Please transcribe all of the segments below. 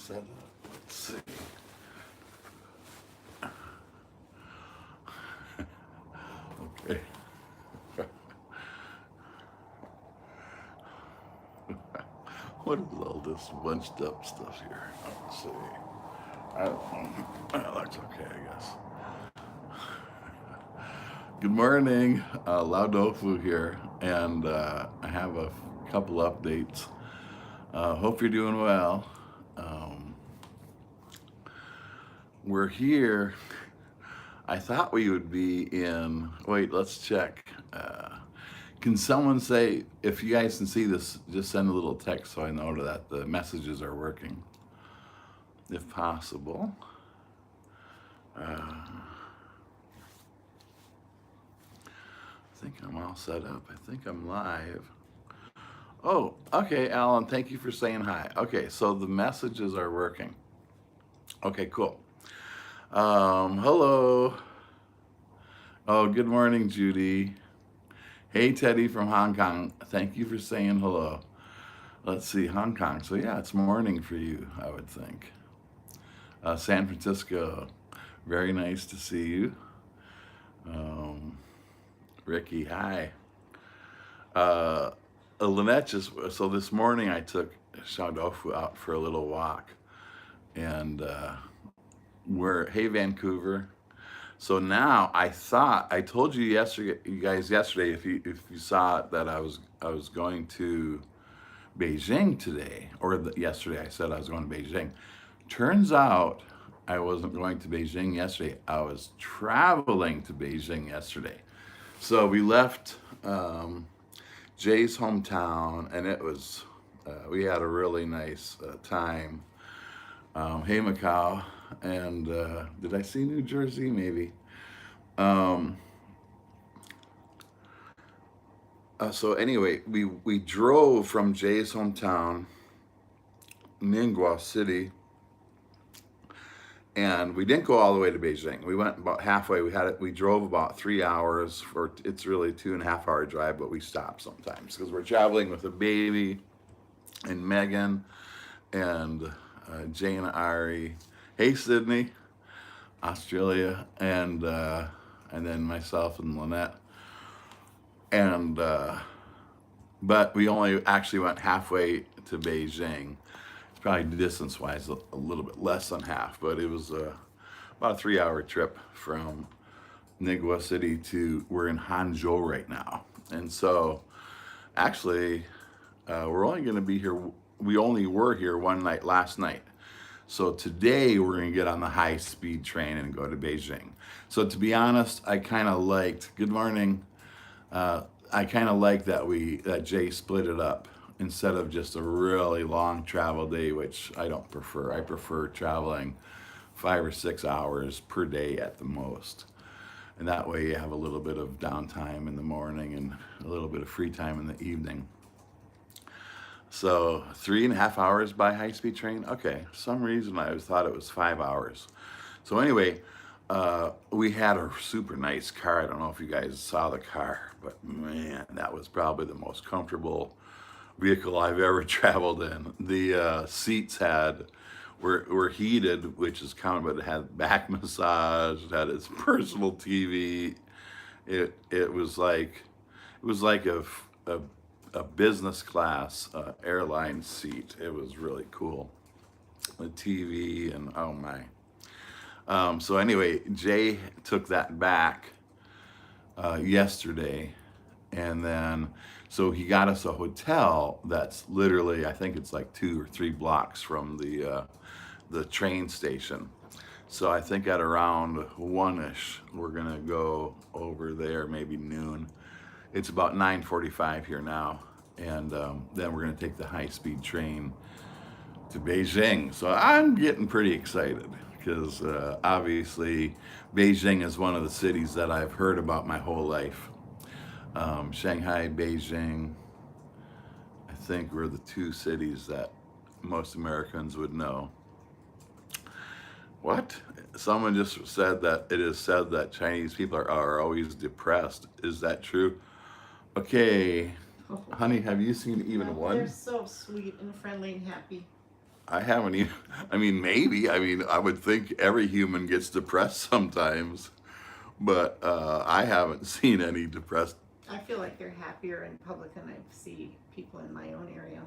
set up. Let's see. Okay. What is all this bunched up stuff here? Let's see. I don't know. Well, that's okay, I guess. Good morning, Doufu here, and I have a couple updates. Hope you're doing well. Um, we're here. I thought we would be in. Wait, let's check. Can someone say, if you guys can see this, just send a little text so I know that the messages are working, if possible. I think I'm all set up. I think I'm live. Oh, okay, Alan, thank you for saying hi. Okay, so the messages are working. Okay, cool. Hello. Oh, good morning, Judy. Hey, Teddy from Hong Kong. Thank you for saying hello. Let's see, Hong Kong. So, yeah, it's morning for you, I would think. San Francisco. Very nice to see you. Um, Ricky, hi. Uh, Lynette just, so this morning I took Doufu out for a little walk. And hey, Vancouver. So now I told you yesterday, you guys yesterday, if you saw it, that I was going to Beijing today, or yesterday I said I was going to Beijing. Turns out I wasn't going to Beijing yesterday. I was traveling to Beijing yesterday. So we left Jay's hometown, and we had a really nice time. Hey, Macau, and did I see New Jersey? Maybe. Um, so anyway, we drove from Jay's hometown, Ningbo City, and we didn't go all the way to Beijing. We went about halfway. We drove about 3 hours. It's really 2.5 hour drive, but we stopped sometimes because we're traveling with a baby and Megan and Jay and Ari. Hey, Sydney, Australia, and then myself and Lynette. And but we only actually went halfway to Beijing. It's probably distance-wise a little bit less than half, but it was about a 3 hour trip from Ningbo City we're in Hangzhou right now. And so actually, we're only going to be here. We only were here one night last night. So today we're going to get on the high-speed train and go to Beijing. So to be honest, I kind of liked. Good morning. I kind of like that Jay split it up instead of just a really long travel day, which I don't prefer. I prefer traveling 5 or 6 hours per day at the most. And that way you have a little bit of downtime in the morning and a little bit of free time in the evening. So 3.5 hours by high-speed train. Okay, for some reason I thought it was 5 hours. So anyway, we had a super nice car. I don't know if you guys saw the car, but man, that was probably the most comfortable vehicle I've ever traveled in. The seats were heated, which is common, but it had back massage. It had its personal TV. It was like a business class airline seat. It was really cool. The TV and oh my. So anyway, Jay took that back yesterday, and then so he got us a hotel that's literally, I think it's like 2 or 3 blocks from the train station. So I think at around 1ish, we're gonna go over there, maybe noon. It's about 9:45 here now, and then we're gonna take the high-speed train to Beijing. So I'm getting pretty excited because obviously Beijing is one of the cities that I've heard about my whole life. Shanghai, Beijing, I think were the 2 cities that most Americans would know. What? Someone just said that it is said that Chinese people are always depressed. Is that true? Okay, honey, have you seen even one? They're so sweet and friendly and happy. I haven't even, I mean, maybe. I mean, I would think every human gets depressed sometimes, but I haven't seen any depressed. I feel like they're happier in public than I see people in my own area.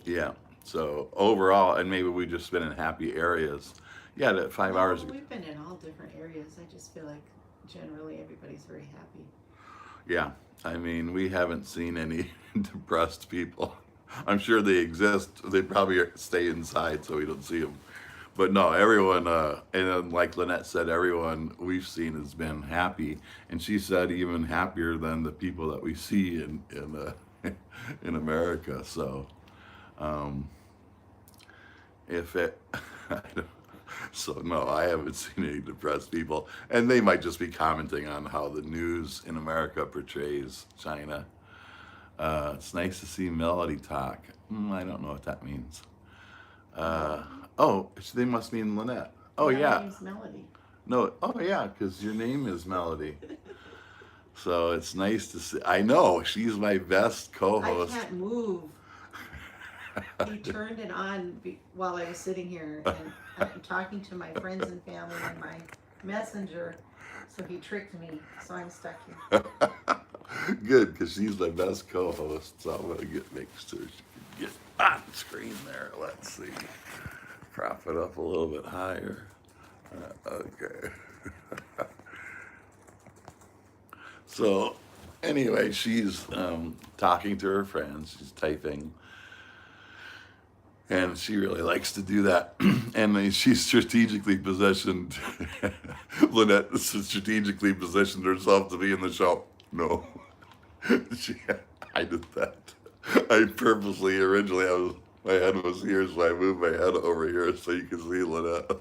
Yeah. So overall, and maybe we just been in happy areas. Yeah, that 5 hours. Well, we've been in all different areas. I just feel like generally everybody's very happy. Yeah. I mean, we haven't seen any depressed people. I'm sure they exist. They probably stay inside so we don't see them. But no, everyone, and then like Lynette said, everyone we've seen has been happy, and she said even happier than the people that we see in America. So um, if it, so no, I haven't seen any depressed people, and they might just be commenting on how the news in America portrays China. It's nice to see Melody talk. I don't know what that means. Uh, oh, they must mean Lynette. Oh Yeah, my yeah, name's Melody. no. Oh yeah, because your name is Melody. So it's nice to see. I know she's my best I co-host. can't move. He turned it on while I was sitting here and I'm talking to my friends and family and my messenger. So he tricked me. So I'm stuck here. Good, because she's my best co-host. So I'm gonna make sure she can get on screen there. Let's see. Prop it up a little bit higher. Okay. So anyway, she's talking to her friends. She's typing, and she really likes to do that. And she's strategically positioned. Lynette strategically positioned herself to be in the show. No, she, I did that. I purposely originally my head was here, so I moved my head over here so you can see Lynette.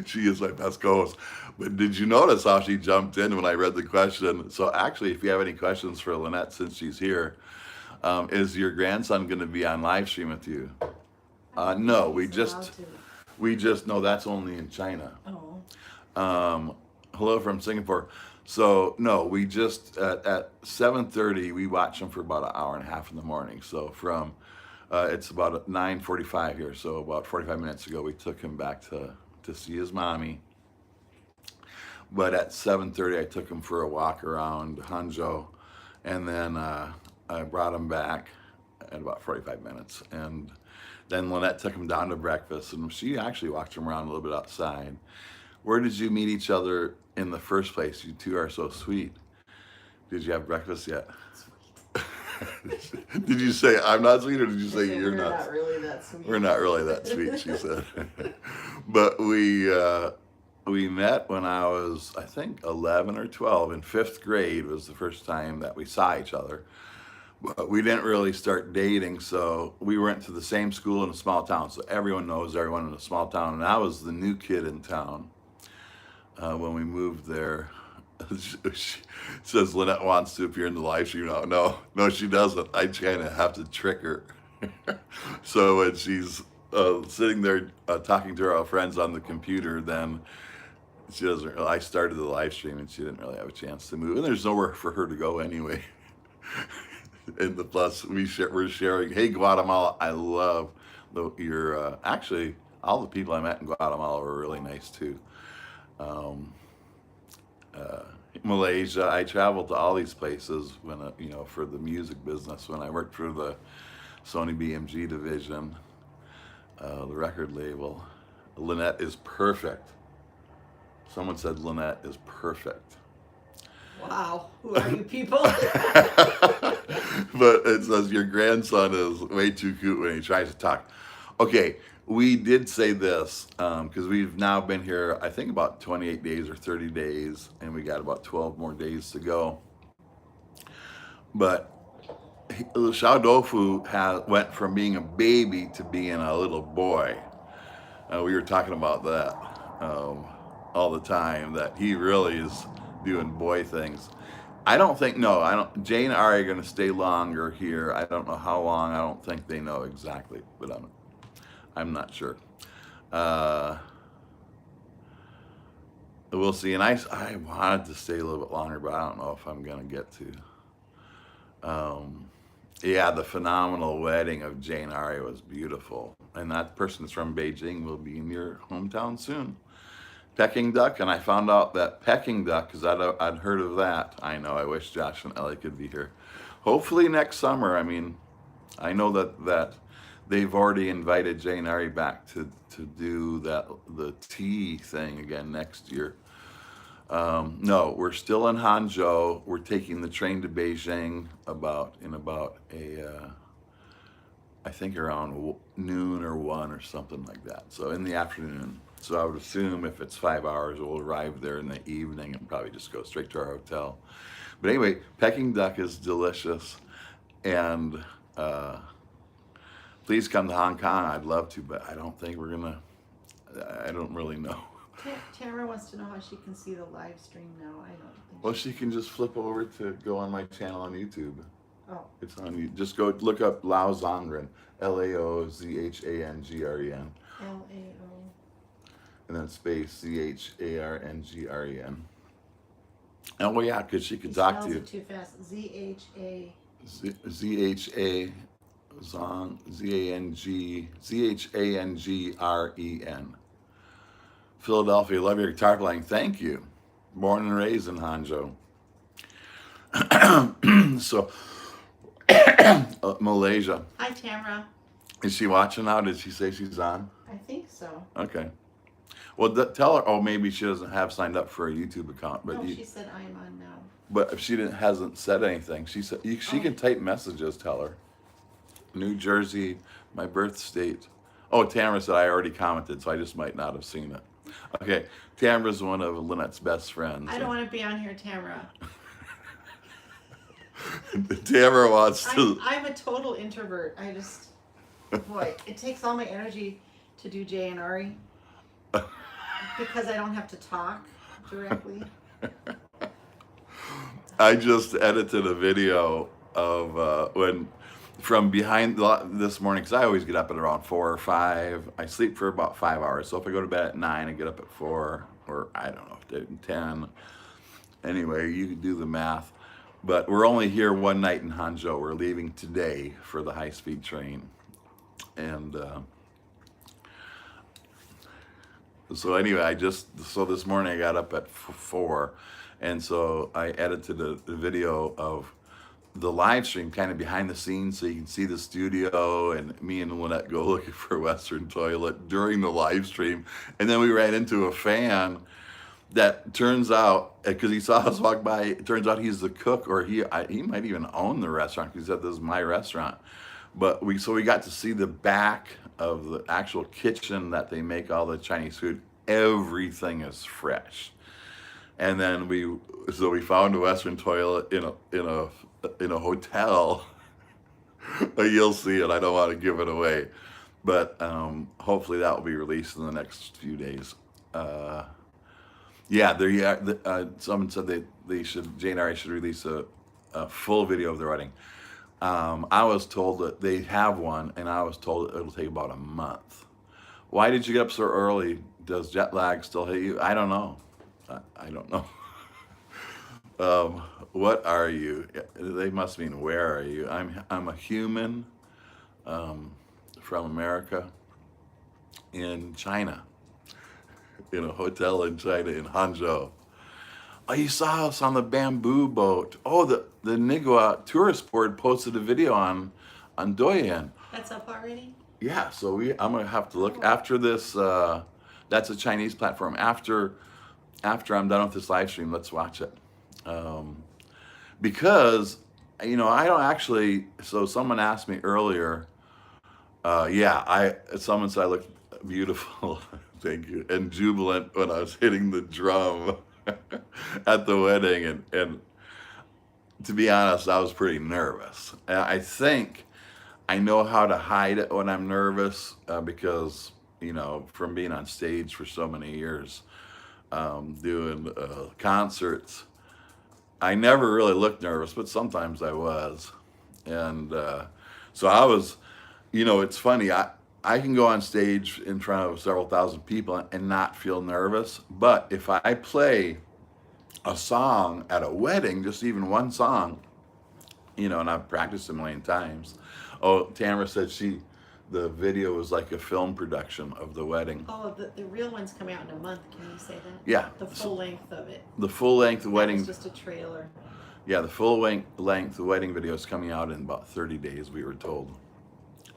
She is my best co-host. But did you notice how she jumped in when I read the question? So actually, if you have any questions for Lynette since she's here, is your grandson going to be on live stream with you? I don't No, think he's allowed to. we just no, that's only in China. Oh. Hello from Singapore. So no, we just at 7:30 we watch him for about an hour and a half in the morning. So from it's about 9:45 here. So about 45 minutes ago, we took him back to see his mommy. But at 7:30, I took him for a walk around Hangzhou, and then I brought him back in about 45 minutes. And then Lynette took him down to breakfast, and she actually walked him around a little bit outside. Where did you meet each other in the first place? You two are so sweet. Did you have breakfast yet? Did you say I'm not sweet, or did you I say said you're we're not? not really that sweet. We're not really that sweet, she said. But we met when I was, I think, 11 or 12. In fifth grade was the first time that we saw each other. But we didn't really start dating, so we went to the same school in a small town. So everyone knows everyone in a small town, and I was the new kid in town when we moved there. She says Lynette wants to appear in the live stream. No, she doesn't. I kind of have to trick her. So when she's sitting there talking to her friends on the computer, then she doesn't. I started the live stream, and she didn't really have a chance to move. And there's nowhere for her to go anyway. And the plus, we're sharing. Hey, Guatemala, I love your. Actually, all the people I met in Guatemala were really nice too. Um, uh, Malaysia. I traveled to all these places when for the music business. When I worked for the Sony BMG division, the record label. Lynette is perfect. Someone said Lynette is perfect. Wow. Who are you people? But it says your grandson is way too cute when he tries to talk. Okay, we did say this because we've now been here, I think, about 28 days or 30 days, and we got about 12 more days to go. But Xiao Doufu went from being a baby to being a little boy. We were talking about that all the time, that he really is doing boy things. I don't think, no, I don't. Jane and Ari are going to stay longer here. I don't know how long. I don't think they know exactly, but I'm not sure. Uh, we'll see. And I wanted to stay a little bit longer, but I don't know if I'm going to get to. Yeah, the phenomenal wedding of Jane and Ari was beautiful. and that person is from Beijing, will be in your hometown soon. Peking duck, and I found out that Peking duck, because I'd heard of that. I know, I wish Josh and Ellie could be here. Hopefully next summer. I mean, I know that they've already invited Jay and Ari back to do the tea thing again next year. No, we're still in Hangzhou. We're taking the train to Beijing in about I think around noon or 1 or something like that. So in the afternoon. So I would assume if it's 5 hours, we'll arrive there in the evening and probably just go straight to our hotel. But anyway, Peking duck is delicious, and please come to Hong Kong. I'd love to, but I don't think we're gonna. I don't really know. Tamara wants to know how she can see the live stream now. I don't think. Well, she can just flip over to go on my channel on YouTube. Oh. It's on you. Just go look up Lao Zongren, LaoZhangren, L-A-O. and then space CHARNGREN. Oh yeah, because she could talk to you. It too fast. Z-H-A. ZHA Zong ZHANGREN. Philadelphia, love your guitar playing. Thank you. Born and raised in Hangzhou. So Malaysia. Hi, Tamara. Is she watching now? Did she say she's on? I think so. Okay. Well, tell her. Oh, maybe she doesn't have signed up for a YouTube account, but No, she said I'm on now. But if she hasn't said anything, she said she can type messages. Tell her. New Jersey, my birth state. Oh, Tamara said I already commented, so I just might not have seen it. Okay, Tamara's one of Lynette's best friends. I don't want to be on here, Tamara. Tamara wants to. I'm a total introvert. Boy, it takes all my energy to do Jay and Ari because I don't have to talk directly. I just edited a video of from behind this morning, because I always get up at around 4 or 5. I sleep for about 5 hours. So if I go to bed at 9, I get up at 4, or I don't know, 10. Anyway, you can do the math. But we're only here one night in Hangzhou. We're leaving today for the high-speed train. And so anyway, so this morning I got up at 4. And so I edited a video of the live stream kind of behind the scenes, so you can see the studio and me and Lynette go looking for a Western toilet during the live stream. And then we ran into a fan that turns out, because he saw us walk by, it turns out he's the cook, or he might even own the restaurant, because he said, this is my restaurant. But we got to see the back of the actual kitchen that they make all the Chinese food. Everything is fresh. And then we found a Western toilet in a hotel. You'll see it. I don't want to give it away, but hopefully that will be released in the next few days. Someone said Jay and Ari should release a full video of their wedding. I was told that they have one, and I was told it'll take about a month. Why did you get up so early? Does jet lag still hit you? I don't know. I don't know. What are you? They must mean where are you? I'm a human from America in China, in a hotel in China in Hangzhou. Oh, you saw us on the bamboo boat. Oh, the Nigua tourist board posted a video on Douyin. That's up already? Yeah, so I'm gonna have to look after this. That's a Chinese platform. After I'm done with this live stream, let's watch it. Because, I don't actually, so someone asked me earlier, someone said I looked beautiful, thank you, and jubilant when I was hitting the drum at the wedding. And to be honest, I was pretty nervous. And I think I know how to hide it when I'm nervous, because, from being on stage for so many years, doing concerts, I never really looked nervous, but sometimes I was. And so I was, it's funny, I can go on stage in front of several thousand people and not feel nervous, but if I play a song at a wedding, just even one song, and I've practiced a million times. Oh, Tamara said she the video was like a film production of the wedding. Oh, the real one's coming out in a month. Can you say that? Yeah. The full length of it. The full length That wedding. was just a trailer. Yeah, the full length wedding video is coming out in about 30 days, we were told.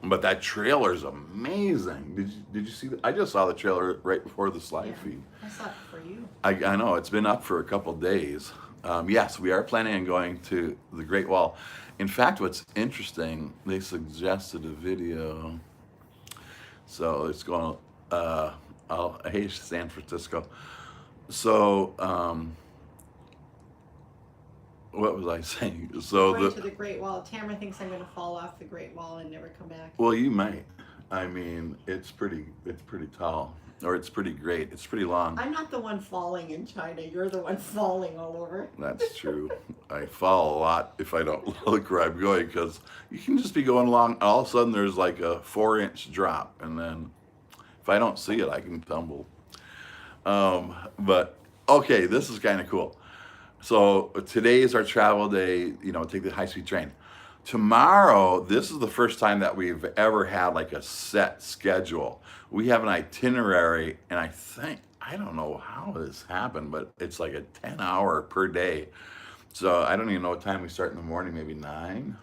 But that trailer is amazing. Did you see that? I just saw the trailer right before the slide Yeah. feed. I saw it for you. I know it's been up for a couple days. Yes, we are planning on going to the Great Wall. In fact, what's interesting, they suggested a video. So it's going. Hey, San Francisco. So what was I saying? So Going to the Great Wall. Tamara thinks I'm going to fall off the Great Wall and never come back. Well, you might. I mean, it's pretty tall, or it's pretty great. It's pretty long. I'm not the one falling in China. You're the one falling all over. That's true. I fall a lot if I don't look where I'm going, because you can just be going along. All of a sudden, there's like a 4-inch drop, and then if I don't see it, I can tumble. But okay, this is kind of cool. So today is our travel day. You know, take the high-speed train. Tomorrow, this is the first time that we've ever had like a set schedule. We have an itinerary, and I don't know how this happened, but it's like a 10-hour per day. So I don't even know what time we start in the morning, maybe 9.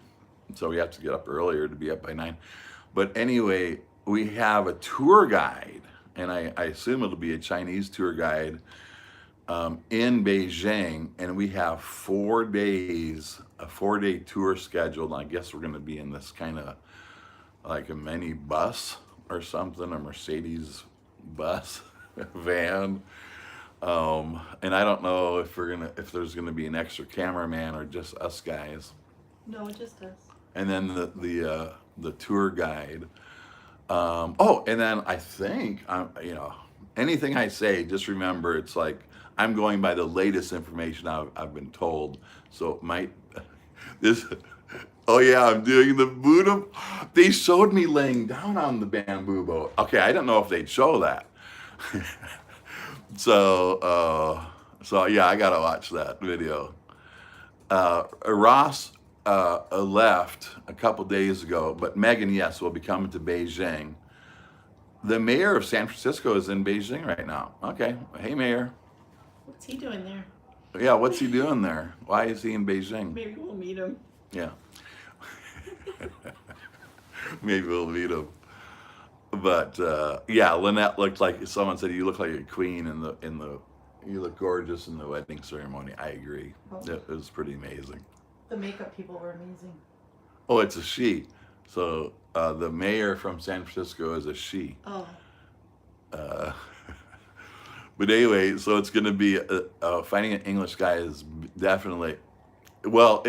So we have to get up earlier to be up by 9. But anyway, we have a tour guide, and I assume it'll be a Chinese tour guide in Beijing, and we have 4 days, a 4-day tour scheduled. I guess we're going to be in this kind of like a mini bus or something, a Mercedes bus van. And I don't know if there's gonna be an extra cameraman or just us guys. No, just us. And then the tour guide. Oh, and then I think anything I say, just remember it's like I'm going by the latest information I've been told. So it might this. Oh yeah, I'm doing the Buddha. They showed me laying down on the bamboo boat. Okay, I don't know if they'd show that. So yeah, I gotta watch that video. Ross left a couple days ago, but Megan, yes, will be coming to Beijing. The mayor of San Francisco is in Beijing right now. Okay, hey mayor. What's he doing there? Yeah, what's he doing there? Why is he in Beijing? Maybe we'll meet him. Yeah. Maybe we'll meet him. But yeah, Lynette looked like someone said you look like a queen you look gorgeous in the wedding ceremony. I agree. Oh. It was pretty amazing. The makeup people were amazing. Oh, it's a she. So the mayor from San Francisco is a she. Oh. But anyway, so it's going to be finding an English guy is definitely. Well,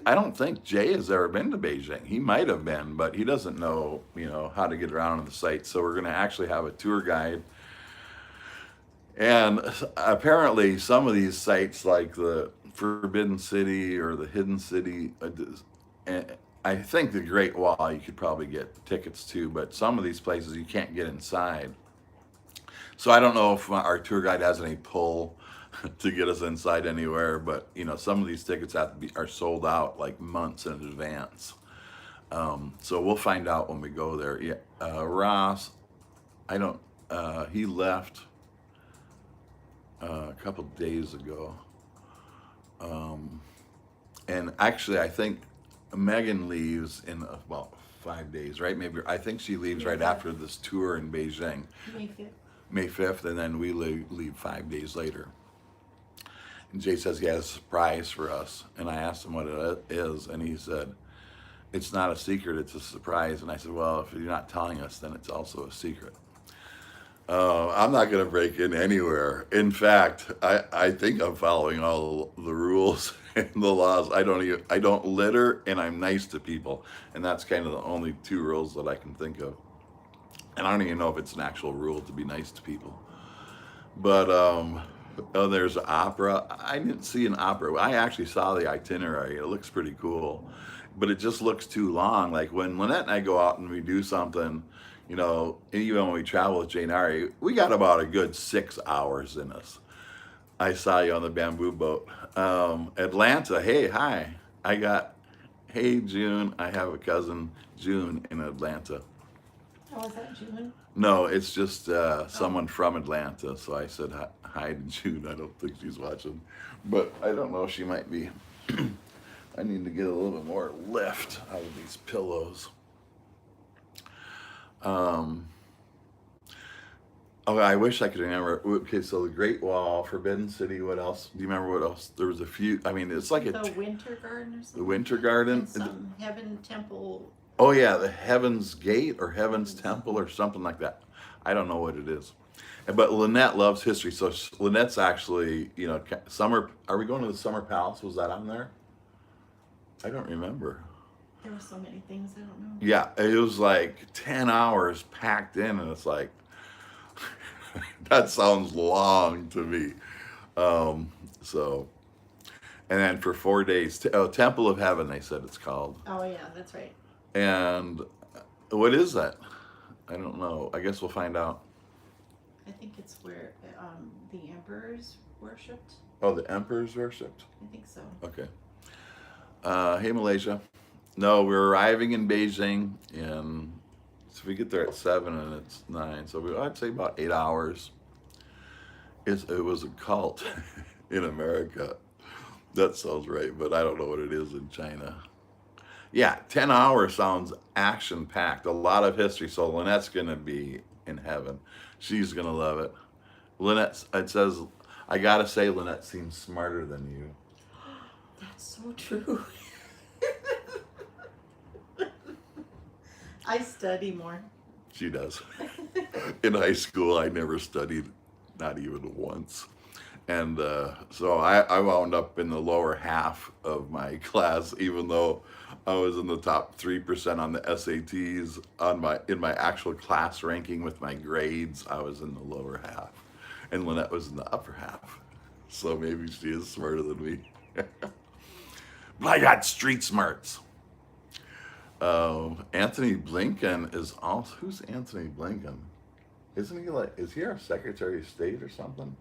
I don't think Jay has ever been to Beijing. He might have been, but he doesn't know, how to get around on the site. So we're going to actually have a tour guide. And apparently some of these sites like the Forbidden City or the Hidden City, I think the Great Wall you could probably get tickets to, but some of these places you can't get inside. So I don't know if our tour guide has any pull to get us inside anywhere, but some of these tickets are sold out like months in advance. So we'll find out when we go there. Yeah, Ross, he left a couple days ago, and actually I think Megan leaves in about 5 days, right? Maybe I think she leaves right after this tour in Beijing. May 5th, and then we leave 5 days later. And Jay says he has a surprise for us. And I asked him what it is, and he said, it's not a secret, it's a surprise. And I said, well, if you're not telling us, then it's also a secret. I'm not going to break in anywhere. In fact, I think I'm following all the rules and the laws. I don't litter, and I'm nice to people. And that's kind of the only 2 rules that I can think of. And I don't even know if it's an actual rule to be nice to people. But, there's an opera. I didn't see an opera. I actually saw the itinerary. It looks pretty cool. But it just looks too long. Like when Lynette and I go out and we do something, even when we travel with Jane Ari, we got about a good 6 hours in us. I saw you on the bamboo boat. Atlanta, hey, hi. Hey, June. I have a cousin, June, in Atlanta. Oh, is that June? No, it's just someone from Atlanta. So I said hi to June. I don't think she's watching, but I don't know. She might be. I need to get a little bit more lift out of these pillows. Oh, I wish I could remember. Okay, so the Great Wall, Forbidden City. What else? Do you remember what else? There was a few. I mean, it's like The Winter Garden or the something? Winter Garden. And some Heaven Temple. Oh yeah, the Heaven's Gate or Heaven's Temple or something like that. I don't know what it is. But Lynette loves history, so Lynette's actually, summer. Are we going to the Summer Palace? Was that on there? I don't remember. There were so many things, I don't know. Yeah, it was like 10 hours packed in, and it's like, that sounds long to me. So, and then for 4 days, Temple of Heaven, they said it's called. Oh, yeah, that's right. And what is that? I don't know. I guess we'll find out. I think it's where the emperors worshipped. Oh, the emperors worshipped? I think so. Okay. Hey, Malaysia. No, we're arriving in Beijing, and so we get there at 7 and it's 9. So I'd say about 8 hours. It was a cult in America. That sounds right, but I don't know what it is in China. Yeah, 10 hours sounds action-packed. A lot of history. So Lynette's going to be in heaven. She's going to love it. Lynette, it says, I got to say, Lynette seems smarter than you. That's so true. I study more. She does. In high school, I never studied, not even once. And so I wound up in the lower half of my class, even though I was in the top 3% on the SATs. In my actual class ranking with my grades, I was in the lower half. And Lynette was in the upper half. So maybe she is smarter than me. But I got street smarts. Anthony Blinken is also, who's Anthony Blinken? Isn't he is he our Secretary of State or something?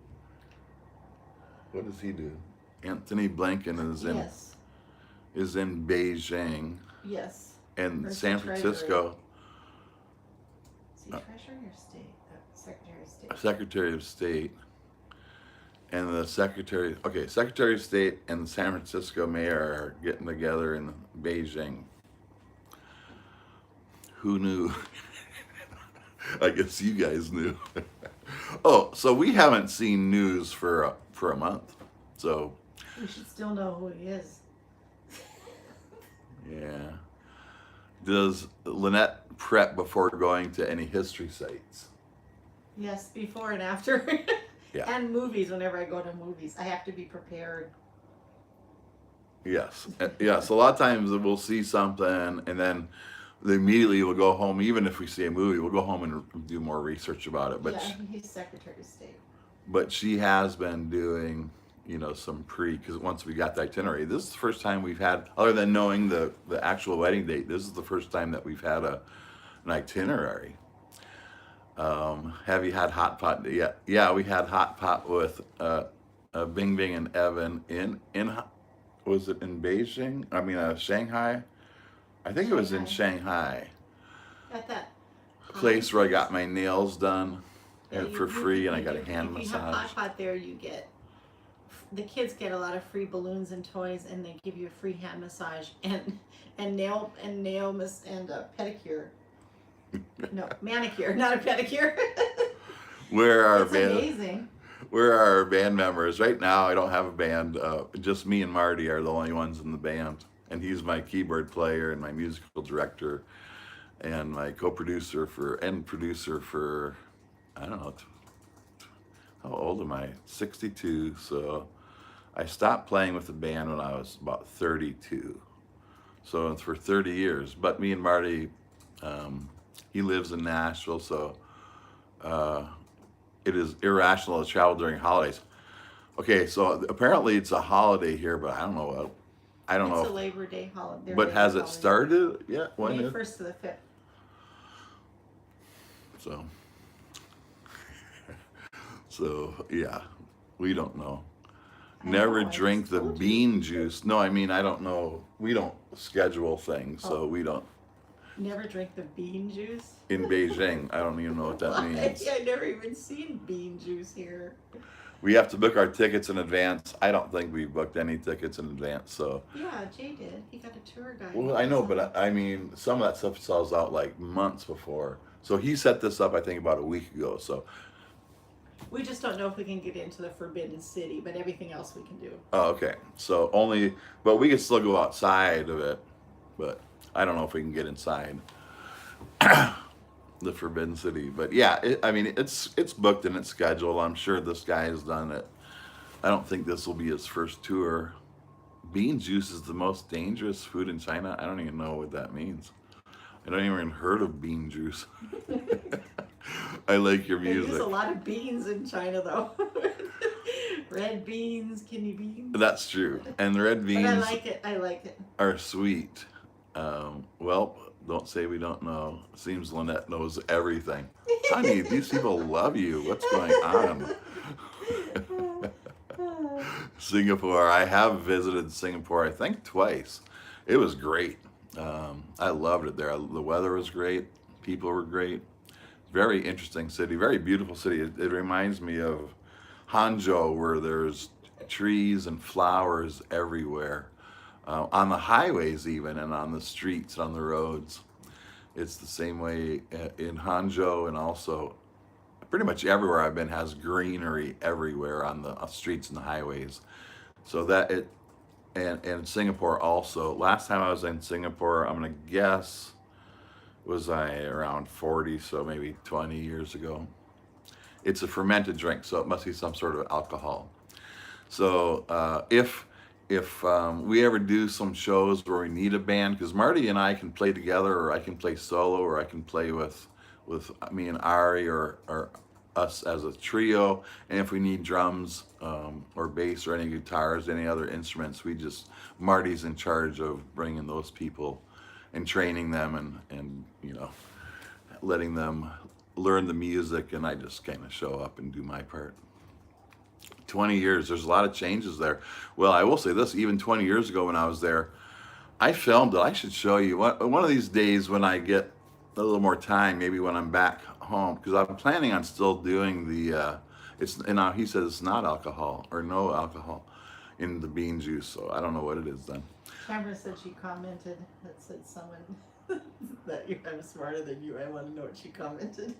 What does he do? Anthony Blinken is in Beijing. Yes. And Or is he San Francisco. Is he Treasury or State? Secretary of State. Secretary of State. And the Secretary of State and the San Francisco mayor are getting together in Beijing. Who knew? I guess you guys knew. Oh, so we haven't seen news for a month. So We should still know who he is. yeah. Does Lynette prep before going to any history sites? Yes, before and after. Yeah. And movies, whenever I go to movies. I have to be prepared. Yes. Yes. A lot of times we'll see something and then immediately we'll go home. Even if we see a movie, we'll go home and do more research about it. But yeah, he's Secretary of State. But she has been doing, some because once we got the itinerary, this is the first time we've had, other than knowing the actual wedding date, this is the first time that we've had an itinerary. Have you had hot pot? Yeah, we had hot pot with Bing Bing and Evan in was it in Beijing? I mean, Shanghai. I think it was in Shanghai. At that Place where I got my nails done Yeah, for free, and I got a hand If you have massage. hot pot there, the kids get a lot of free balloons and toys, and they give you a free hand massage and nail and pedicure. No, manicure, not a pedicure. Where are It's amazing. Where are our band members? Right now, I don't have a band. Just me and Marty are the only ones in the band. And he's my keyboard player and my musical director and my co-producer producer for, I don't know, how old am I? 62. So I stopped playing with the band when I was about 32. So it's for 30 years. But me and Marty, he lives in Nashville, so it is irrational to travel during holidays. Okay, so apparently it's a holiday here, but I don't know what. I don't know. It's a Labor Day holiday. But has it started yet? When May is 1st to the 5th. So yeah, we don't know. I Never know, I drink just the told you. bean juice. No, I mean I don't know. We don't schedule things, so Oh. we don't. Never drink the bean juice. in Beijing. I don't even know what that Why? means. I never even seen bean juice here. We have to book our tickets in advance. I don't think we booked any tickets in advance. So, Yeah, Jay did. He got a tour guide. well, I know, but I mean, some of that stuff sells out like months before. So he set this up, I think, about a week ago. So, We just don't know if we can get into the Forbidden City, but everything else we can do. oh, okay. So only, but we can still go outside of it. But I don't know if we can get inside the Forbidden City. But yeah, I mean, it's booked and it's scheduled. I'm sure this guy has done it. I don't think this will be his first tour. Bean juice is the most dangerous food in China. I don't even know what that means. I don't even heard of bean juice. I like your They use music. a lot of beans in China, though. Red beans, kidney beans. That's true. And the red But I beans like it. I like it. are sweet. Well, don't say we don't know. Seems Lynette knows everything. Honey, these people love you. What's going on? Singapore. I have visited Singapore, I think twice. It was great. I loved it there. The weather was great. People were great. Very interesting city. Very beautiful city. It reminds me of Hangzhou, where there's trees and flowers everywhere. On the highways even, and on the streets, on the roads. It's the same way in Hangzhou, and also pretty much everywhere I've been has greenery everywhere on the streets and the highways. So that it, and Singapore also. Last time I was in Singapore, I'm gonna guess, was I around 40, so maybe 20 years ago. It's a fermented drink, so it must be some sort of alcohol. So if we ever do some shows where we need a band, because Marty and I can play together, or I can play solo, or I can play with me and Ari, or us as a trio. And if we need drums or bass or any guitars, any other instruments, Marty's in charge of bringing those people and training them, and letting them learn the music, and I just kind of show up and do my part. 20 years, there's a lot of changes there. Well, I will say this, even 20 years ago when I was there, I filmed it. I should show you one of these days when I get a little more time, maybe when I'm back home, because I'm planning on still doing and now he says it's not alcohol, or no alcohol in the bean juice, so I don't know what it is then. Tamara said she commented that said someone that I'm smarter than you. I want to know what she commented.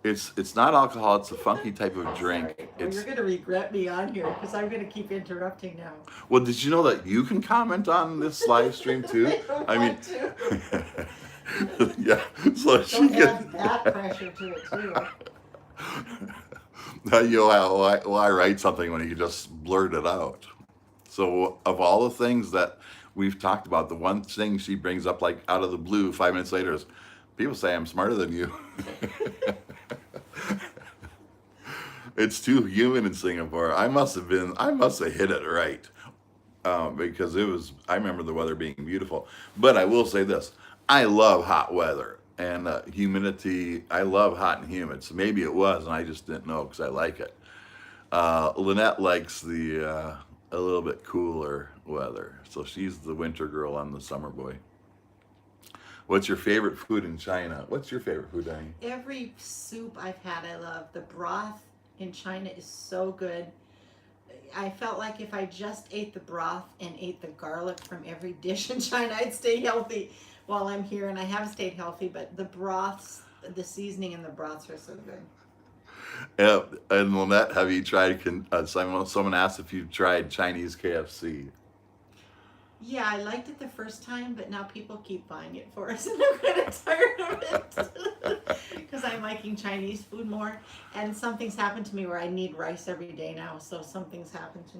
It's not alcohol, it's a funky type of drink. Sorry. Well, you're going to regret me on here because I'm going to keep interrupting now. Well, did you know that you can comment on this live stream too? I don't I mean, want to. yeah, so she Don't can. add that pressure to it too. Why write something when you can just blurt it out? So, of all the things that we've talked about, the one thing she brings up, like out of the blue, 5 minutes later, is people say I'm smarter than you. It's too humid in Singapore. I must have hit it right, because I remember the weather being beautiful. But I will say this: I love hot weather and humidity. I love hot and humid. So maybe it was, and I just didn't know because I like it. Lynette likes the a little bit cooler weather, so she's the winter girl. I'm the summer boy. What's your favorite food in China? What's your favorite food, Danny? Every soup I've had, I love. The broth in China is so good. I felt like if I just ate the broth and ate the garlic from every dish in China, I'd stay healthy while I'm here, and I have stayed healthy, but the broths, the seasoning in the broths are so good. And Lynette, have you tried, someone asked if you've tried Chinese KFC. Yeah, I liked it the first time, but now people keep buying it for us, and I'm kind of tired of it because I'm liking Chinese food more. And something's happened to me where I need rice every day now, so something's happened to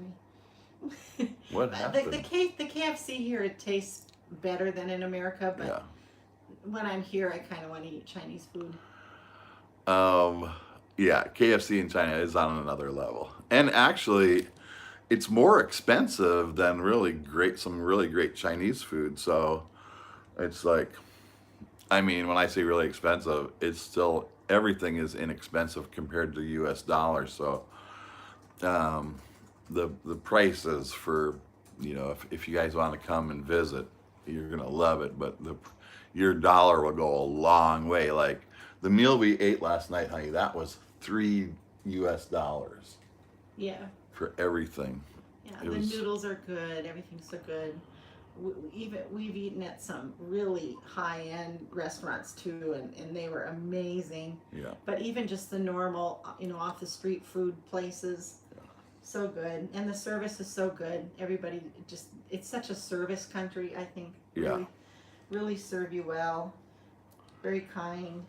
me. What happened? The KFC here, it tastes better than in America, but Yeah. when I'm here, I kind of want to eat Chinese food. Yeah, KFC in China is on another level. And actually, it's more expensive than some really great Chinese food. So it's like, I mean, when I say really expensive, it's still, everything is inexpensive compared to US dollars. So the prices for, if you guys want to come and visit, you're going to love it. But your dollar will go a long way. Like the meal we ate last night, honey, that was $3 Yeah. for everything. Yeah. It The was, noodles are good. Everything's so good. Even we've eaten at some really high end restaurants too, and they were amazing. yeah, But even just the normal, off the street food places, so good, and the service is so good. Everybody just, it's such a service country. I think yeah. really, really serve you well, very kind.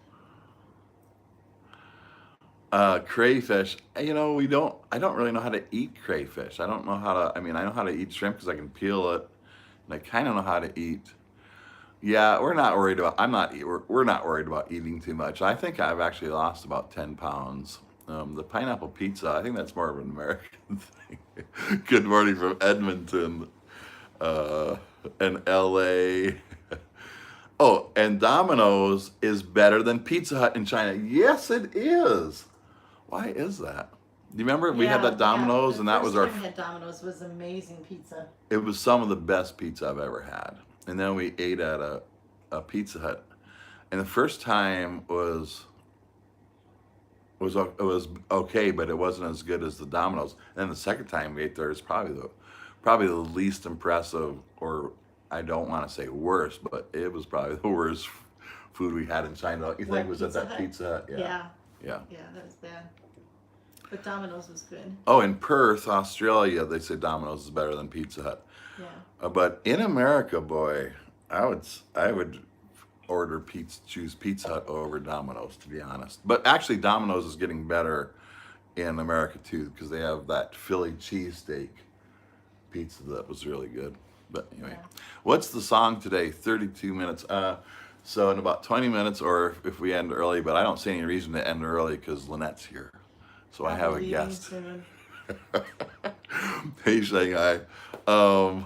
Crayfish, I don't really know how to eat crayfish. I don't know how to, I mean, I know how to eat shrimp because I can peel it, and I kind of know how to eat. Yeah, we're not worried about eating too much. I think I've actually lost about 10 pounds. The pineapple pizza, I think that's more of an American thing. Good morning from Edmonton, uh, and LA. Oh, and Domino's is better than Pizza Hut in China. Yes, it is. Why is that? Do you remember we had Yeah, that yeah. Domino's The and that first was our, time we had Domino's was amazing pizza. it was some of the best pizza I've ever had. And then we ate at a Pizza Hut. And the first time was okay, but it wasn't as good as the Domino's. And then the second time we ate there is probably the least impressive, or I don't want to say worst, but it was probably the worst food we had in China. Don't you think What, was at Pizza that Hut? Pizza Hut? Yeah, Yeah, yeah. yeah, that was bad. But Domino's was good. Oh, in Perth, Australia, they say Domino's is better than Pizza Hut. Yeah. But in America, boy, I would choose Pizza Hut over Domino's, to be honest. But actually, Domino's is getting better in America too, because they have that Philly cheesesteak pizza that was really good. But anyway, Yeah. what's the song today? 32 minutes. So in about 20 minutes, or if we end early, but I don't see any reason to end early because Lynette's here. So I I'll have be a leaving guest. soon. Hey Shanghai. Um,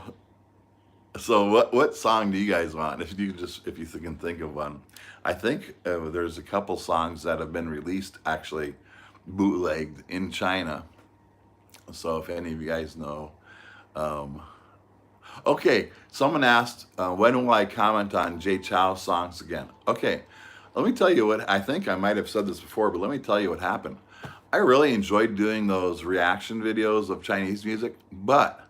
so what song do you guys want? If you can think of one, I think there's a couple songs that have been released actually bootlegged in China. So if any of you guys know, um, okay. Someone asked when will I comment on Jay Chou's songs again? Okay, let me tell you what I think. I might have said this before, but let me tell you what happened. I really enjoyed doing those reaction videos of Chinese music, but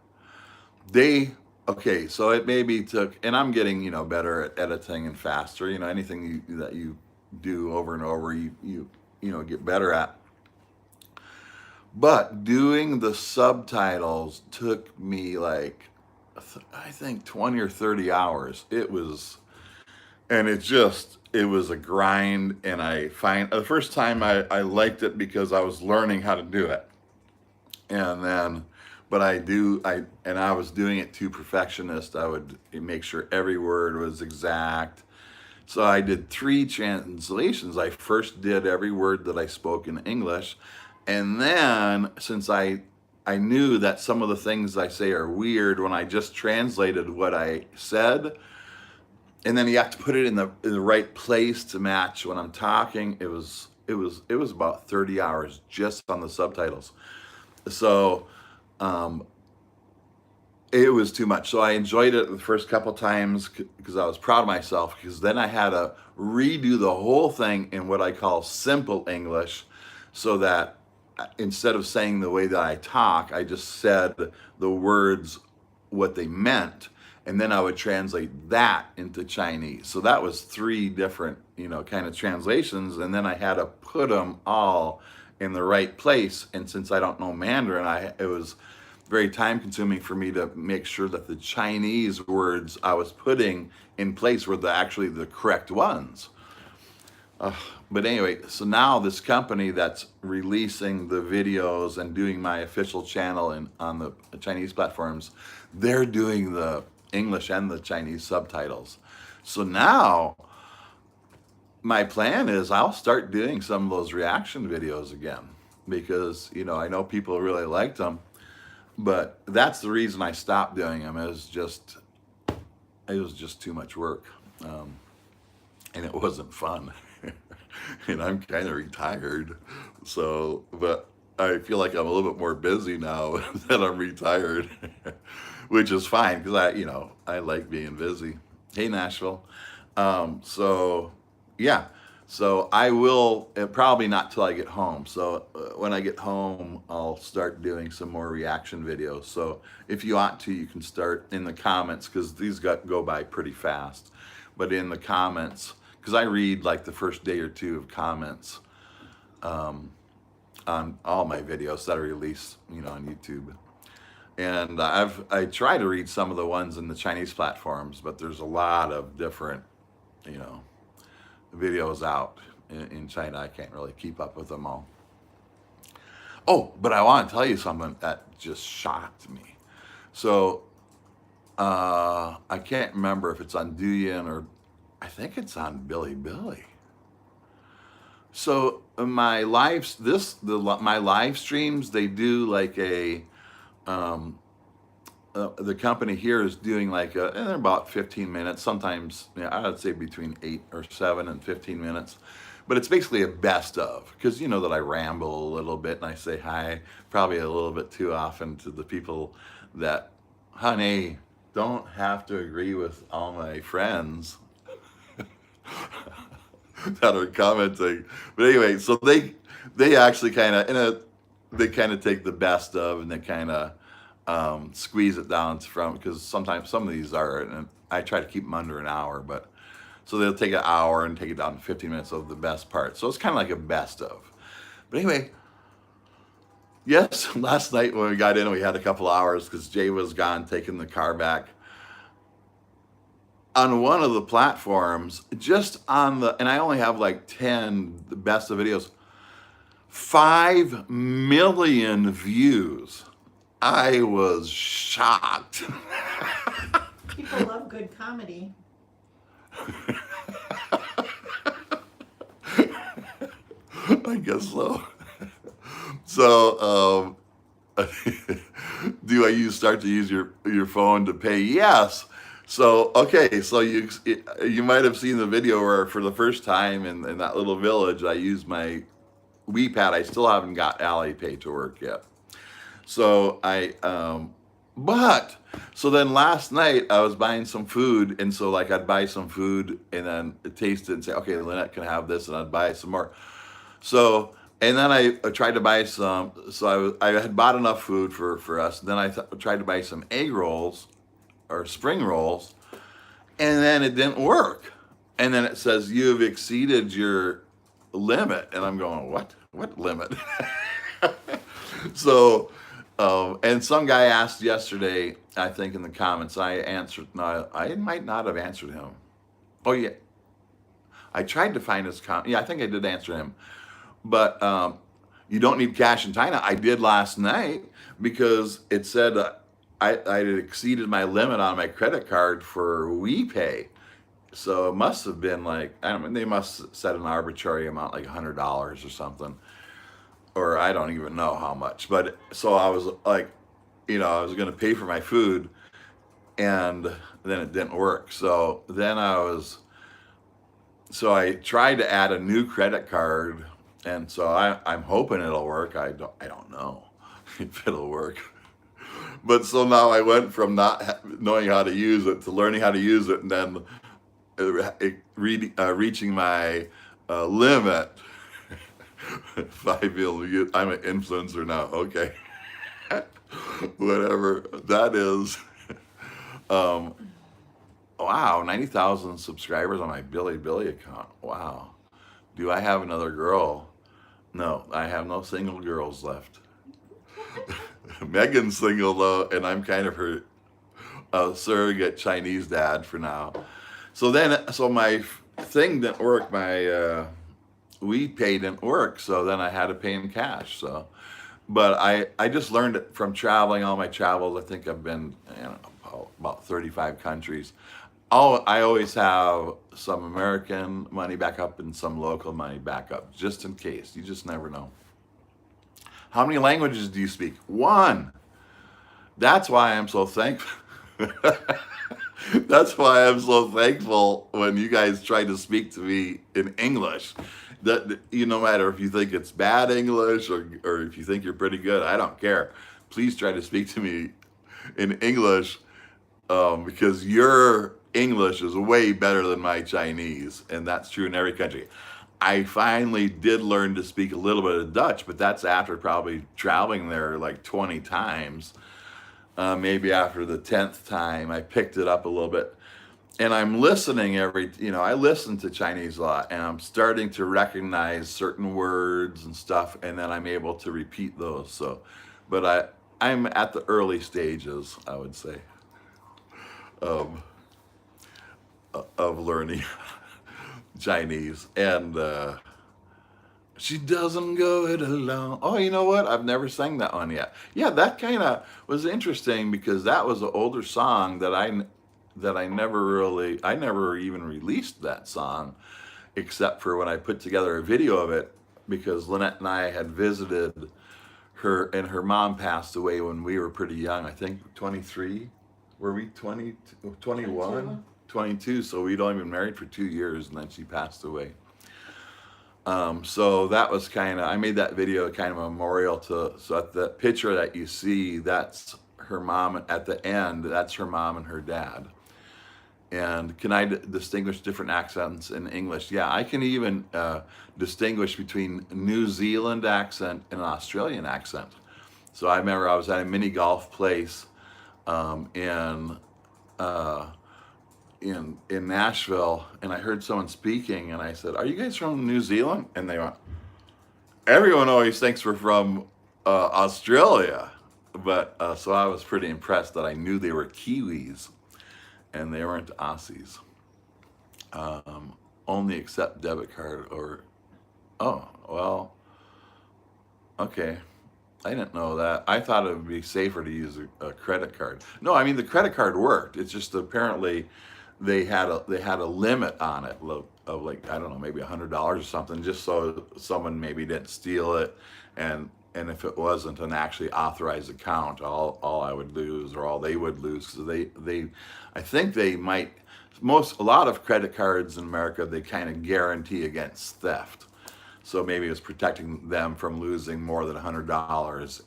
they okay, so it maybe took, and I'm getting better at editing and faster. Anything that you do over and over, you get better at. But doing the subtitles took me like I think 20 or 30 hours. It was a grind, and I find the first time I liked it because I was learning how to do it, and then but I was doing it too perfectionist. I would make sure every word was exact. So I did 3 translations. I first did every word that I spoke in English, and then since I knew that some of the things I say are weird, when I just translated what I said, and then you have to put it in the right place to match when I'm talking. It was about 30 hours just on the subtitles. So it was too much. So I enjoyed it the first couple times because I was proud of myself, because then I had to redo the whole thing in what I call simple English, so that instead of saying the way that I talk, I just said the words what they meant, and then I would translate that into Chinese. So that was 3 different, kind of translations, and then I had to put them all in the right place. And since I don't know Mandarin, it was very time consuming for me to make sure that the Chinese words I was putting in place were actually the correct ones. But anyway, so now this company that's releasing the videos and doing my official channel on the Chinese platforms, they're doing the English and the Chinese subtitles. So now my plan is I'll start doing some of those reaction videos again, because I know people really liked them, but that's the reason I stopped doing them. It was just too much work, and it wasn't fun. And I'm kind of retired, so but I feel like I'm a little bit more busy now that I'm retired, which is fine because I like being busy. Hey Nashville. So yeah, so I will probably not till I get home. So when I get home, I'll start doing some more reaction videos. So if you want to, you can start in the comments because these go by pretty fast. But in the comments, because I read like the first day or two of comments on all my videos that are released, on YouTube. And I try to read some of the ones in the Chinese platforms, but there's a lot of different, you know, videos out in China. I can't really keep up with them all. Oh, but I want to tell you something that just shocked me. So I can't remember if it's on Douyin or I think it's on Bilibili. So my my live streams, they do like the company here is doing like and they're about 15 minutes, sometimes I would say between 8 or 7 and 15 minutes. But it's basically a best of, because you know that I ramble a little bit and I say hi probably a little bit too often to the people that, honey, don't have to agree with all my friends that are commenting. But anyway, so they actually kind of they kind of take the best of and they kind of squeeze it down from, because sometimes some of these are, and I try to keep them under an hour, but so they'll take an hour and take it down to 15 minutes of the best part. So it's kind of like a best of. But anyway, yes, last night when we got in, we had a couple hours because Jay was gone taking the car back. On one of the platforms, just on the, and I only have like 10 the best of videos, 5 million views. I was shocked. People love good comedy. I guess so. So, do I start to use your phone to pay? Yes. So, okay, so you might have seen the video where for the first time in that little village, I used my WePad. I still haven't got Alipay to work yet. So so then last night I was buying some food, and so like I'd buy some food and then taste it and say, okay, Lynette can have this, and I'd buy some more. So, and then I tried to buy some, so I had bought enough food for us. Then I tried to buy some egg rolls or spring rolls, and then it didn't work. And then it says, you've exceeded your limit. And I'm going, what? What limit? So, and some guy asked yesterday, I think in the comments, I answered, no, I might not have answered him. Oh yeah. I tried to find his comment. Yeah, I think I did answer him. But you don't need cash in China. I did last night because it said I had exceeded my limit on my credit card for WePay. So it must have been like, I don't know, they must set an arbitrary amount, like $100 or something. Or I don't even know how much. But so I was like, I was going to pay for my food, and then it didn't work. So then so I tried to add a new credit card, and so I'm hoping it'll work. I don't know if it'll work. But so now I went from not knowing how to use it to learning how to use it, and then reaching my limit. 5 million. I'm an influencer now. Okay. Whatever that is. Wow, 90,000 subscribers on my Bilibili account. Wow. Do I have another girl? No, I have no single girls left. Megan's single though, and I'm kind of her surrogate Chinese dad for now. So my thing didn't work. My WePay didn't work, so then I had to pay in cash. So, but I just learned it from traveling. All my travels, I think I've been about 35 countries. I always have some American money back up and some local money back up, just in case. You just never know. How many languages do you speak? 1. That's why I'm so thankful. That's why I'm so thankful when you guys try to speak to me in English. That no matter if you think it's bad English or if you think you're pretty good, I don't care. Please try to speak to me in English because you're English is way better than my Chinese, and that's true in every country. I finally did learn to speak a little bit of Dutch, but that's after probably traveling there like 20 times. Maybe after the 10th time, I picked it up a little bit. And I'm listening I listen to Chinese a lot, and I'm starting to recognize certain words and stuff, and then I'm able to repeat those. So, but I'm at the early stages, I would say, of learning Chinese. And she doesn't go it alone. Oh, you know what? I've never sang that one yet. Yeah, that kind of was interesting because that was an older song that I never even released that song except for when I put together a video of it because Lynette and I had visited her, and her mom passed away when we were pretty young. I think 23. Were we 20, 21? 22. So we'd only been married for 2 years, and then she passed away. So that was I made that video kind of a memorial so at the picture that you see, that's her mom at the end, that's her mom and her dad. And can I distinguish different accents in English? Yeah, I can even distinguish between New Zealand accent and an Australian accent. So I remember I was at a mini golf place in Nashville, and I heard someone speaking, and I said, "Are you guys from New Zealand?" And they went, "Everyone always thinks we're from Australia." But so I was pretty impressed that I knew they were Kiwis, and they weren't Aussies. Only accept debit card or, oh, well, okay. I didn't know that. I thought it would be safer to use a credit card. No, I mean the credit card worked. It's just apparently they had a limit on it of like, I don't know, maybe $100 or something, just so someone maybe didn't steal it, and if it wasn't an actually authorized account, all I would lose or all they would lose. So I think they might a lot of credit cards in America, they kind of guarantee against theft. So maybe it was protecting them from losing more than $100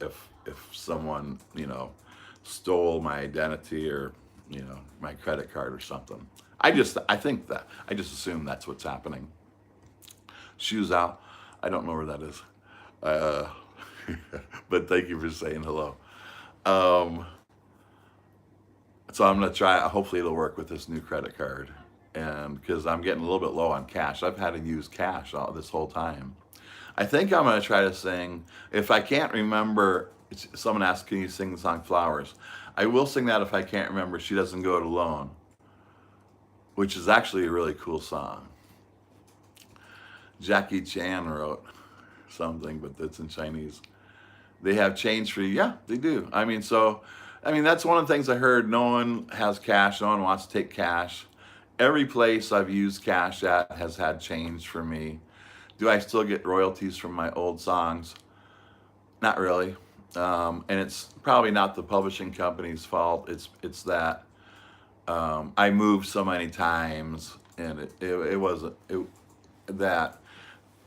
if someone, stole my identity or, my credit card or something. I just assume that's what's happening. Shoes out. I don't know where that is. But thank you for saying hello. So I'm going to try, hopefully it'll work with this new credit card. And because I'm getting a little bit low on cash. I've had to use cash this whole time. I think I'm going to try to sing, if I can't remember, someone asked, can you sing the song Flowers? I will sing that if I can't remember She Doesn't Go It Alone, which is actually a really cool song. Jackie Chan wrote something, but that's in Chinese. They have change for you. Yeah, they do. That's one of the things I heard. No one has cash. No one wants to take cash. Every place I've used cash at has had change for me. Do I still get royalties from my old songs? Not really. And it's probably not the publishing company's fault. It's that I moved so many times, and it wasn't that.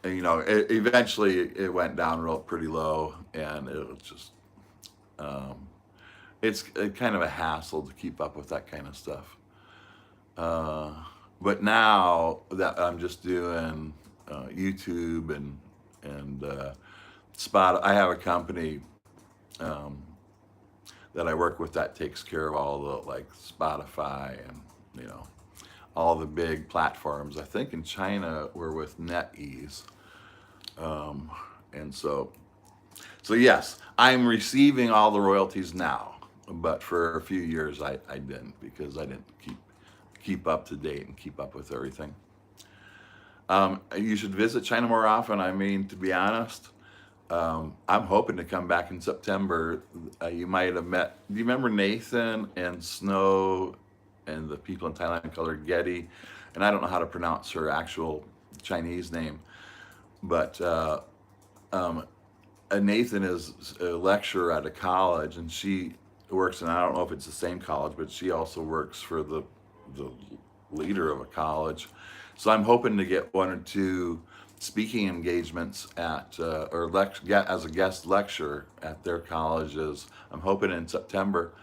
Eventually it went down pretty low, and it was just it's kind of a hassle to keep up with that kind of stuff. But now that I'm just doing YouTube and I have a company that I work with that takes care of all the like Spotify and all the big platforms. I think in China we're with NetEase, and so yes, I'm receiving all the royalties now, but for a few years I didn't, because I didn't keep up to date and keep up with everything. You should visit China more often. To be honest, I'm hoping to come back in September. You might have met, do you remember Nathan and Snow and the people in Thailand called her Getty? And I don't know how to pronounce her actual Chinese name, but Nathan is a lecturer at a college, and she works, and I don't know if it's the same college, but she also works for the leader of a college. So I'm hoping to get 1 or 2 speaking engagements at as a guest lecturer at their colleges. I'm hoping in September,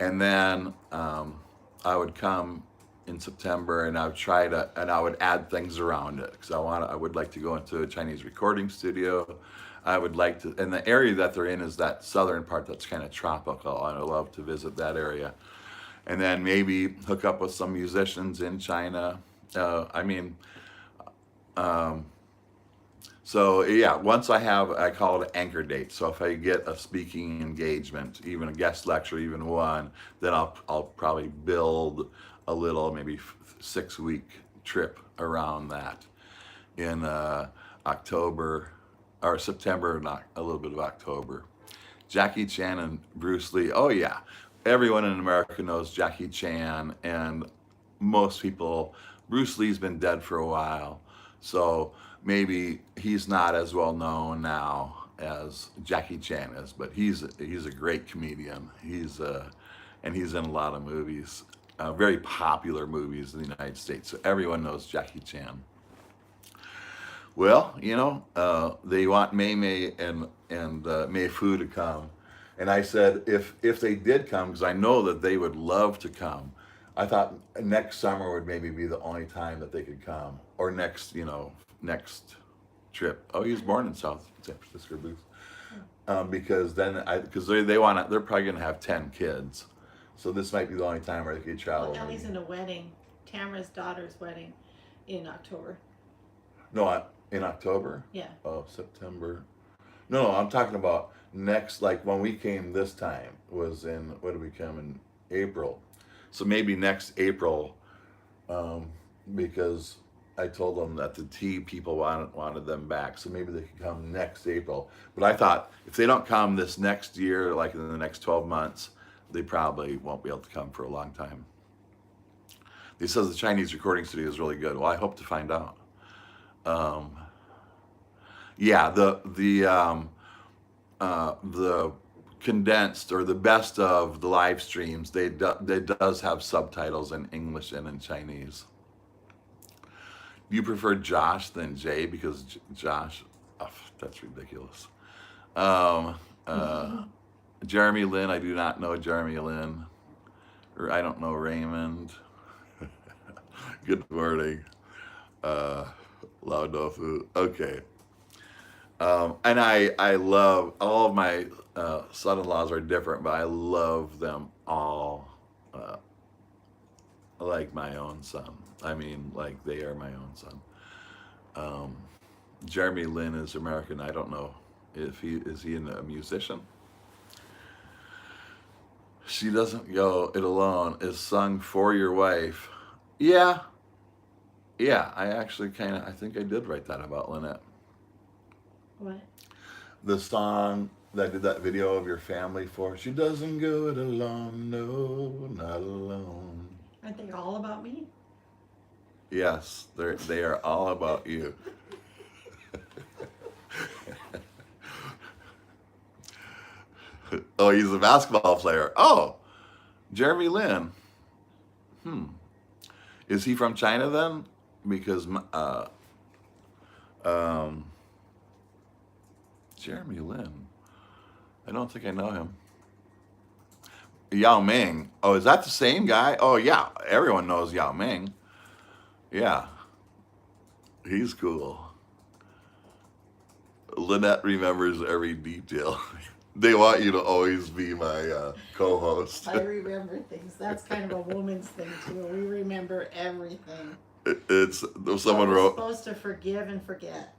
and then I would come in September, and I would add things around it because I would like to go into a Chinese recording studio. I would like to, and the area that they're in is that southern part that's kind of tropical. I would love to visit that area, and then maybe hook up with some musicians in China. I mean, so yeah, once I call it an anchor date. So if I get a speaking engagement, even a guest lecture, even one, then I'll probably build a little maybe 6 week trip around that in October or September, not a little bit of October. Jackie Chan and Bruce Lee. Oh yeah, everyone in America knows Jackie Chan, and most people. Bruce Lee's been dead for a while, so maybe he's not as well known now as Jackie Chan is, but he's a great comedian. And he's in a lot of movies, very popular movies in the United States. So everyone knows Jackie Chan. Well, they want Mei Mei and Mei Fu to come, and I said if they did come, because I know that they would love to come. I thought next summer would maybe be the only time that they could come, or next next trip. Oh, he was born in South San Francisco, Booth. Because they're probably gonna have 10 kids, so this might be the only time where they could travel. Well, Ellie's in a wedding, Tamara's daughter's wedding, in October. No, in October. Yeah. Oh, September. No, I'm talking about next. Like when we came this time was in, what did we come in April? So maybe next April, because I told them that the tea people wanted them back, so maybe they could come next April. But I thought if they don't come this next year, like in the next 12 months, they probably won't be able to come for a long time. They says the Chinese recording studio is really good. Well, I hope to find out. Yeah, the condensed or the best of the live streams, they does have subtitles in English and in Chinese. Do you prefer Josh than Jay? Because Josh, oh, that's ridiculous. Jeremy Lin, I do not know Jeremy Lin. Or I don't know Raymond. Good morning. Lao Doufu. Okay. And I love all of my son-in-laws are different, but I love them all like my own son. I mean, like they are my own son. Jeremy Lin is American. I don't know if he is a musician. She doesn't go it alone is sung for your wife. Yeah. I actually I think I did write that about Lynette. What? The song that I did that video of your family for. She doesn't go it alone, no, not alone. Aren't they all about me? Yes, they are all about you. Oh, he's a basketball player. Oh, Jeremy Lin. Is he from China then? Because Jeremy Lin. I don't think I know him. Yao Ming. Oh, is that the same guy? Oh yeah, everyone knows Yao Ming. Yeah, he's cool. Lynette remembers every detail. They want you to always be my co-host. I remember things. That's kind of a woman's thing too. We remember everything. It's someone We're wrote. supposed to forgive and forget.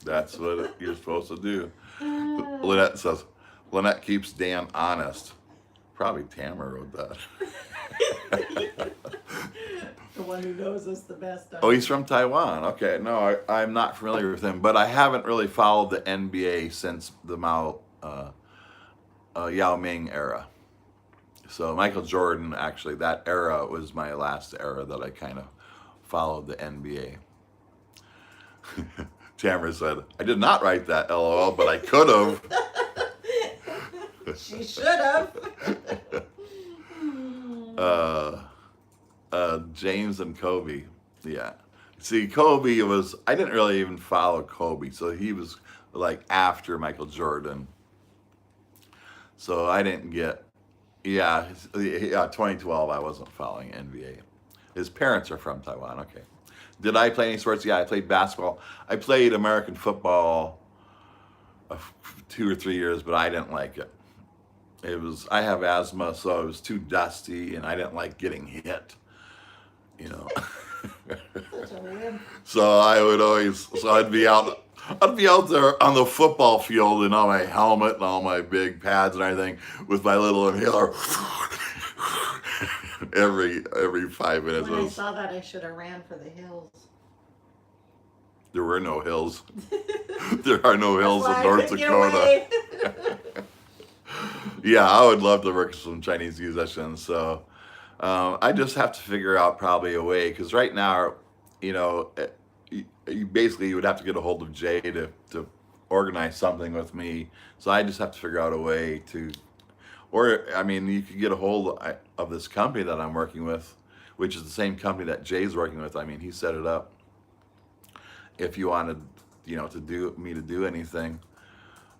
That's what you're supposed to do. Lynette says, Lynette keeps Dan honest. Probably Tamara wrote that. The one who knows us the best. Oh, he's from Taiwan. Okay, no, I'm not familiar with him, but I haven't really followed the NBA since the Yao Ming era. So Michael Jordan, actually, that era was my last era that I kind of followed the NBA. Tamara said, I did not write that, LOL, but I could have. She should have. James and Kobe. Yeah. See, Kobe I didn't really even follow Kobe. So he was like after Michael Jordan. So I didn't get, 2012, I wasn't following NBA. His parents are from Taiwan. Okay. Did I play any sports? Yeah, I played basketball. I played American football 2 or 3 years, but I didn't like it. I have asthma, so it was too dusty, and I didn't like getting hit. You know. Such a wimp. So I'd be out there on the football field in all my helmet and all my big pads and everything with my little inhaler every 5 minutes. When I saw that, I should have ran for the hills. There were no hills. There are no hills That's in why I North couldn't get Dakota. away. Yeah, I would love to work with some Chinese musicians. So I just have to figure out probably a way, because right now, you know, you would have to get a hold of Jay to organize something with me. So I just have to figure out a way to, or I mean, you could get a hold of this company that I'm working with, which is the same company that Jay's working with. I mean, he set it up. If you wanted, you know, to do anything.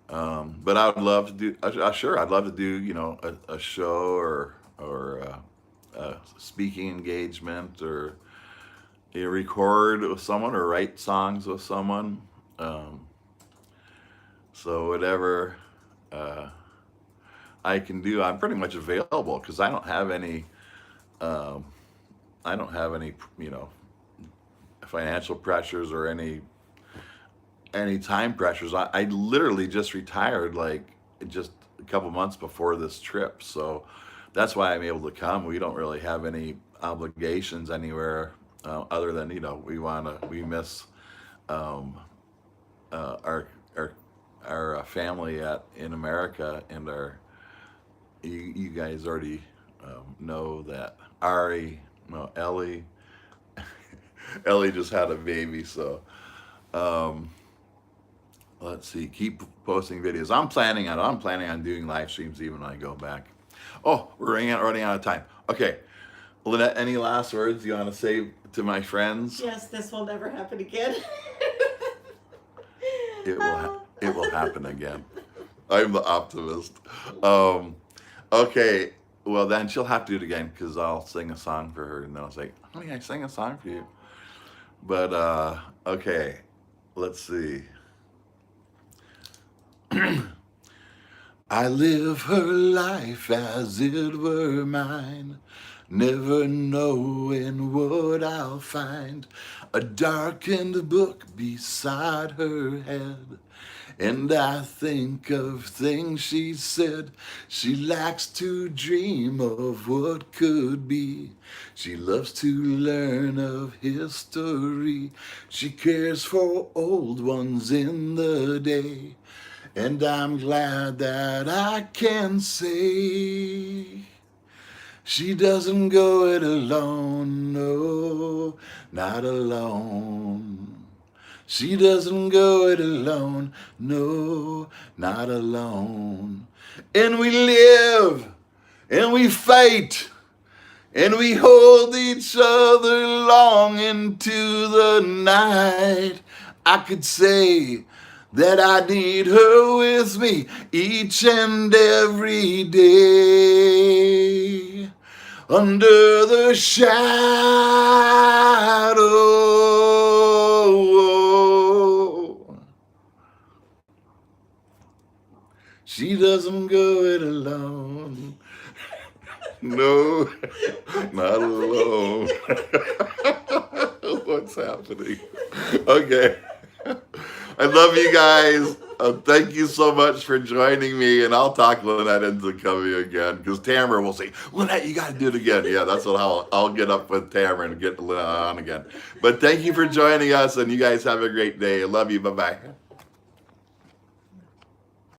But I would love to do, sure, I'd love to do, you know, a show or a speaking engagement, or you record with someone or write songs with someone. So whatever I can do, I'm pretty much available, because I don't have any, you know, financial pressures or any time pressures. I literally just retired like just a couple months before this trip, so that's why I'm able to come. We don't really have any obligations anywhere, other than, you know, we miss our family in America, and you guys already know that Ellie Ellie just had a baby, so let's see, keep posting videos. I'm planning on doing live streams even when I go back. Oh, we're running out of time. Okay, Lynette, any last words you want to say to my friends? Yes, this will never happen again. It will happen again. I'm the optimist. Okay, well then she'll have to do it again, because I'll sing a song for her, and then I'll say, honey, I sang a song for you. But okay, let's see. I live her life as it were mine, never knowing what I'll find. A darkened book beside her head, and I think of things she said. She likes to dream of what could be. She loves to learn of history. She cares for old ones in the day. And I'm glad that I can say she doesn't go it alone, no, not alone. She doesn't go it alone, no, not alone. And we live, and we fight, and we hold each other long into the night. I could say that I need her with me each and every day. Under the shadow, she doesn't go it alone. No, not alone. What's happening? Okay. I love you guys. Thank you so much for joining me, and I'll talk Lynette into coming again, because Tamara will say, Lynette, you got to do it again. Yeah, that's what I'll get up with Tamara and get Lynette on again. But thank you for joining us, and you guys have a great day. I love you. Bye-bye.